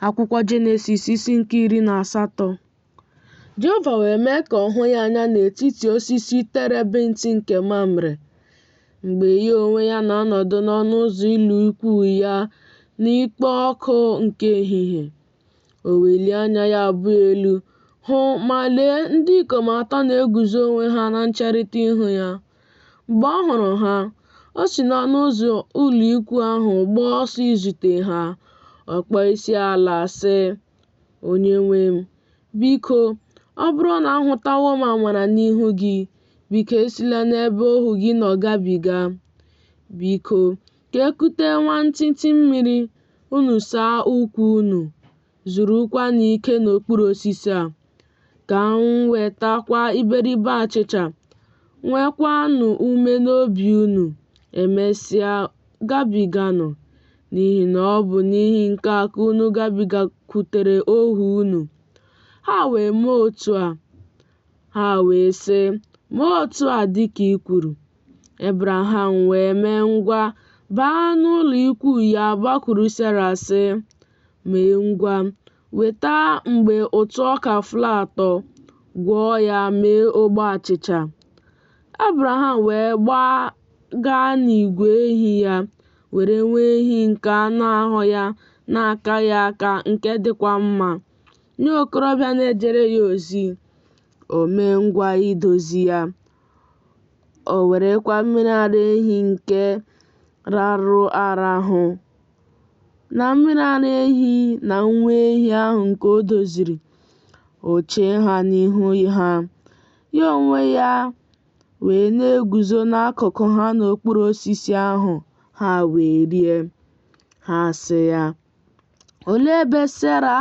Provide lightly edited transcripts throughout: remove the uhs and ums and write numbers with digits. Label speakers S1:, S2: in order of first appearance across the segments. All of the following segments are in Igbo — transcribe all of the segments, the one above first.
S1: Akwụkwọ Jenesis isi nke 18. Jehova wee mee ka ọ hụ ya anya n'etiti osisi terebinth nke Mamre, mgbe ya onwe ya na-anọdụ n'ọnụ ụzọ ụlọ ikwu ya n'ikpo ọkụ nke ehihie. O welie anya ya abụọ elu hụ, ma lee, ndị ikom atọ na-eguzo onwe ha na ncherịta ihu ya. Mgbe ọ hụrụ ha, o si n'ọnụ ụzọ ụlọ ikwu ahụ gbaa ọsọ izute ha. Ọ kpọọ isiala sị, "Onyenwe m, biko, ọ bụrụ na ahụtawo m amara n'ihu gị, biko esila n'ebe ohu gị nọ gabiga. Biko, ka ekute nwantịntị mmiri, unu saa ụkwụ unu, zurukwa n'ike n'okpuru osisi a, ka m wetakwa iberibe achịcha, nwekwanụ ume n'obi unu, emesịa gabiganụ, n'ihi na ọ bụ n'ihi nke a ka unu gabigakwutere ohu unu." Ha wee mee otu a. Ha wee sị, "Mee otu a dịka i kwuru." Ebraham wee mee ngwa baa n'ụlọ ikwu ya, gbakwuru Sera sị, "Mee ngwa, weta mgbe ụtụ ọka flaa 3, gwọọ ya, mee ogbe achịcha." Ebraham wee gaa n'igwe ehi ya, were nwa ehi nke anụ ahụ ya na-aka ya aka, nke dịkwa mma, nye okorobịa na-ejere ya ozi. O mee ngwa idozi ya. O werekwa mmiri ara ehi nke rarụ arahụ, na mmiri ara ehi na nwa ehi ahụ nke o doziri, o chee ha n'ihu ha. Ya onwe ya wee na-eguzo n'akụkụ ha n'okpuru osisi ahụ. Ha wee rie. Ha sị ya, "Olee ebe Sera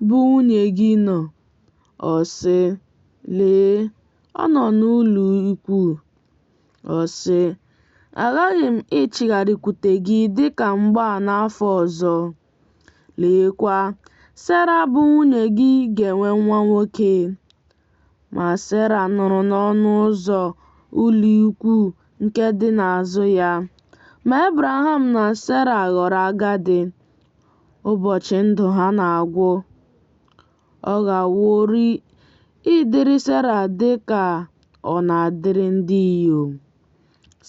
S1: bụ nwunye gị nọ?" Ọ sị, "Lee, ọ nọ n'ụlọ ikwu." Ọ sị, "Aghaghị m ịchịgharịkwute gị dịka mgbaa n'afọ ọzọ. Leekwa, Sera bụ nwunye gị ga-enwe nwa nwoke." Ma Sera nọrọ n'ọnụ ụzọ ụlọ ikwu nke dị n'azụ ya. Ma Ebraham na Sera ghọrọ agadi. Ụbọchị ndụ ha na-agwụ. Ọ ghaworị ịdịrị Sera dị ka ọ na-adịrị ndị inyom.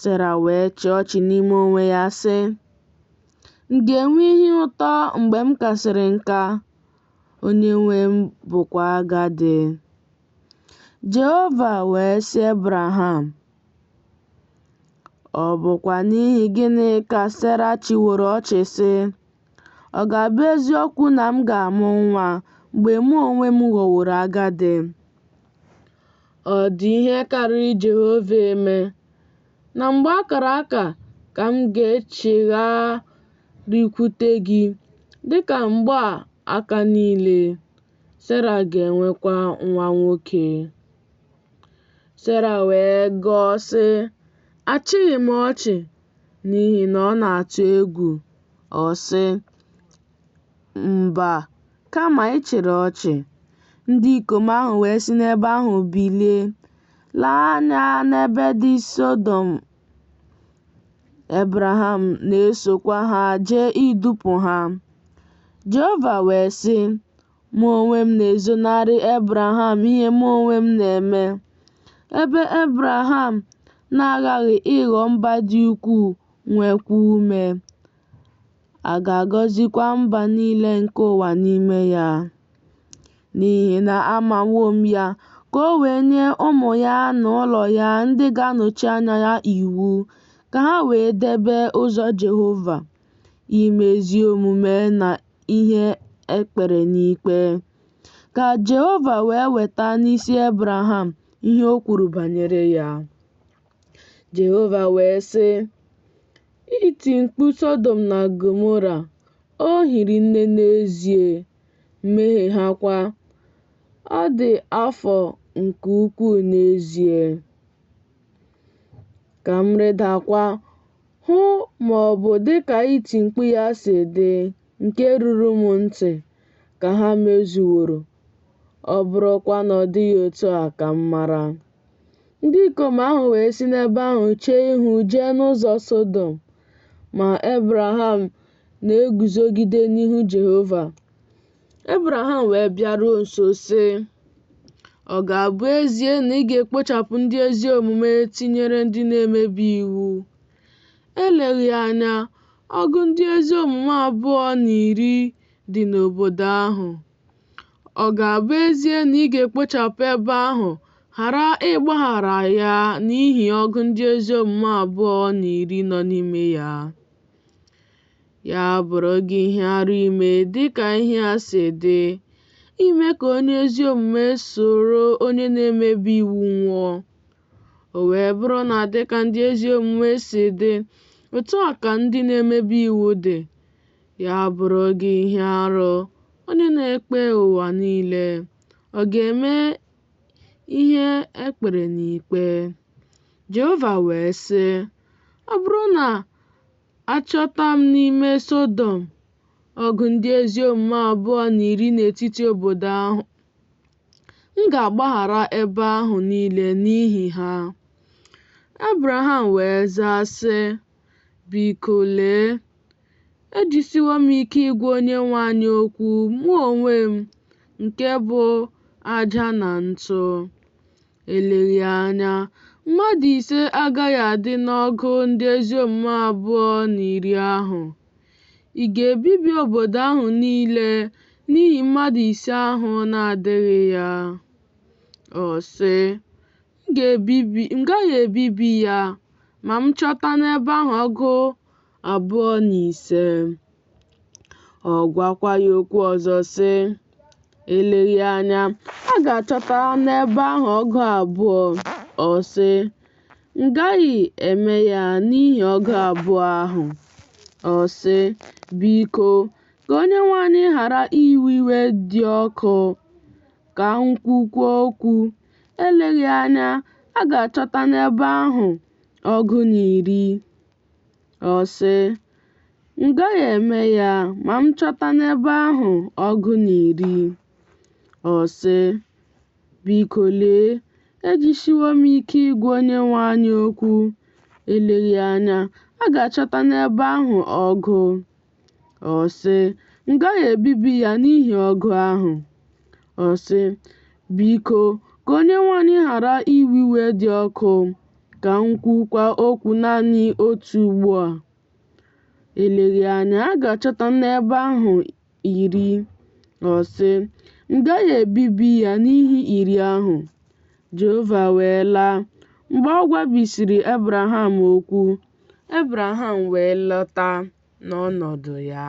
S1: Sera wee chịa ọchị n'ime onwe ya sị, "M ga-enwe ihe ụtọ mgbe m kasịrị nka? Onyenwe m bụkwa agadi." Jehova wee sị Ebraham, "Ọ bụkwa n'ihi gịnị ka Sera chịworo ọchị sị, ọ ga-abụ eziokwu na m ga-amụ nwa mgbe mụ onwe m ghọworo agadi? Ọ dị ihe karịrị Jehova eme, na mgbe a kara aka ka m ga-echigharịkwute gị dịka mgbe aka niile. Sera ga-enwekwa nwa nwoke." Sera wee gọọ sị, "Achịghị m ọchị," n'ihi na ọ na-atụ egwu. Ọ sị, "Mba, kama ị chịrị ọchị." Ndị ikom ahụ wee si n'ebe ahụ bilie, lee anya n'ebe dị Sọdọm. Ebraham na-esokwa ha jee idupu ha. Jehova wee sị, "Mụ onwe m na-ezonarị Ebraham ihe mụ onwe m na-eme, ebe Ebraham na-aghaghị ịghọ mba dị ukwuu, nwekwa ume. A ga-agọzikwa mba niile nke ụwa n'ime ya. N'ihi na amawo m ya, ka o wee nye ụmụ ya na ụlọ ya ndị ga-anọchi anya ya iwu, ka ha wee debe ụzọ Jehova, ime ezi omume na ihe ekpere n'ikpe, ka Jehova wee weta n'isi Ebraham ihe o kwuru banyere ya." Jehova wee sị, "Iti mkpu Sọdọm na Gọmọra, o hiri nne n'ezie, mmehie ha kwa, ọ dị afọ nke ukwuu n'ezie. Ka m rịdakwa hụ ma ọ bụ dịka iti mkpu ya si dị, nke ruru m ntị, ka ha mezuworo. Ọ bụrụkwa na ọ dịghị otu a, ka m mara." Ndị ikom ahụ wee si n'ebe ahụ chee ihu jee n'ụzọ Sọdọm. Ma Ebraham na-eguzogide n'ihu Jehova. Ebraham wee bịaruo nso sị, ọ ga-abụ ezie na ị ga-ekpochapụ ndị ezi omume tinyere ndị na-emebi iwu? Eleghị anya, ọgụ ndị ezi omume 210 dị n'obodo ahụ. Ọ ga-abụ ezie na ị ga-ekpochapụ ebe ahụ, ghara ịgbaghara ya n'ihi ọgụ ndị ezi omume 210 nọ n'ime ya? Ya bụrụ gị ihe arụ ime dịka ihe a si dị, ime ka onye ezi omume soro onye na-emebi iwu nwụọ. O wee bụrụ na dịka ndị ezi omume si dị, otu a ka ndị na-emebi iwu dị. Ya bụrụ gị ihe arụ, onye na-ekpe ụwa niile, ọ ga-eme ihe ekpere n'ikpe? Jehova wee sị, ọ bụrụ na achọta m n'ime Sọdọm ọgụ ndị ezi omume 210 n'etiti obodo ahụ, m ga-agbaghara ebe ahụ niile n'ihi ha. Ebraham wee zaa sị, biko lee, ejisiwo m ike ịgwa Onyenwe anyị okwu, mụ onwe m, nke bụ aja na ntụ. Eleghị anya, mmadụ 5 agaghị adị n'ọgụ ndị ezi omume 210 ahụ. Ị ga-ebibi obodo ahụ niile n'ihi mmadụ 5 ahụ na-adịghị ya? Ọ sị, m gaghị ebibi ya ma m chọta n'ebe ahụ ọgụ 25. Ọ gwakwa ya okwu ọzọ sị, eleghị anya, a ga-achọta n'ebe ahụ ọgụ 2. Ọ sị, m gaghị eme ya n'ihi ọgụ 2 ahụ. Ọ sị, biko ka Onyenwe anyị ghara iwe iwe dị ọkụ, ka m kwukwuo okwu. Eleghị anya, a ga-achọta n'ebe ahụ ọgụ 10. Ọ sị, m gaghị eme ya ma m chọta n'ebe ahụ ọgụ 10. Ọ sị, biko lee, ejisiwo m ike ịgwa Onyenwe anyị okwu. Eleghị anya, a ga-achọta n'ebe ahụ ọgụ. Ọ sị, m gaghị ebibi ya n'ihi ọgụ ahụ. Ọ sị, biko ka Onyenwe anyị ghara iwe iwe dị ọkụ, ka m kwukwa okwu naanị otu ugbu a. Eleghị anya, a ga-achọta n'ebe ahụ 10. Ọ sị, m gaghị ebibi ya n'ihi 10 ahụ. Jehova wee laa. Mgbe ọ gwabisiri Ebraham okwu, Ebraham wee lọta n'ọnọdụ ya.